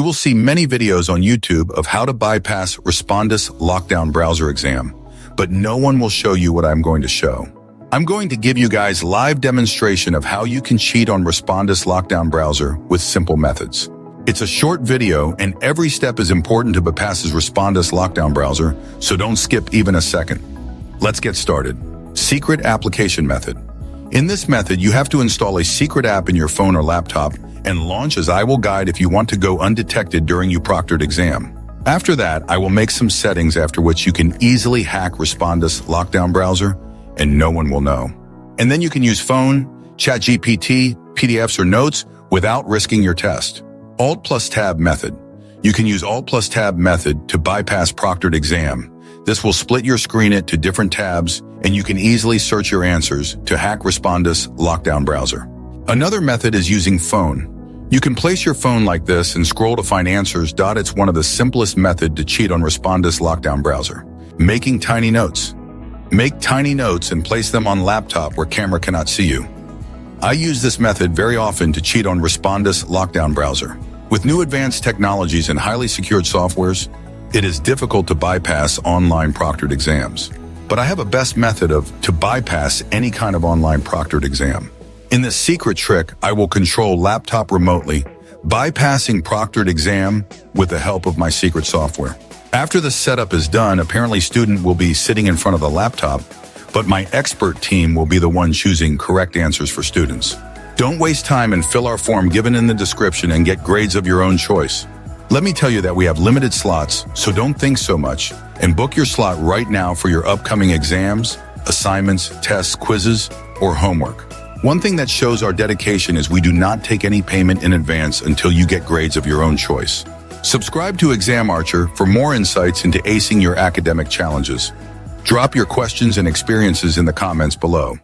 You will see many videos on YouTube of how to bypass Respondus lockdown browser exam, but no one will show you what I'm going to show. I'm going to give you guys live demonstration of how you can cheat on Respondus lockdown browser with simple methods. It's a short video and every step is important to bypass Respondus lockdown browser, so don't skip even a second. Let's get started. Secret application method. In this method, you have to install a secret app in your phone or laptop and launch as I will guide if you want to go undetected during your proctored exam. After that, I will make some settings after which you can easily hack Respondus lockdown browser and no one will know. And then you can use phone, ChatGPT, PDFs or notes without risking your test. Alt plus Tab method. You can use Alt plus Tab method to bypass proctored exam. This will split your screen into different tabs and you can easily search your answers to hack Respondus lockdown browser. Another method is using phone. You can place your phone like this and scroll to find answers. It's one of the simplest methods to cheat on Respondus lockdown browser. Making tiny notes. Make tiny notes and place them on laptop where camera cannot see you. I use this method very often to cheat on Respondus lockdown browser. With new advanced technologies and highly secured softwares, it is difficult to bypass online proctored exams. But I have a best method to bypass any kind of online proctored exam. In this secret trick, I will control laptop remotely, bypassing proctored exam with the help of my secret software. After the setup is done, apparently student will be sitting in front of the laptop, but my expert team will be the one choosing correct answers for students. Don't waste time and fill our form given in the description and get grades of your own choice. Let me tell you that we have limited slots, so don't think so much and book your slot right now for your upcoming exams, assignments, tests, quizzes, or homework. One thing that shows our dedication is we do not take any payment in advance until you get grades of your own choice. Subscribe to Exam Archer for more insights into acing your academic challenges. Drop your questions and experiences in the comments below.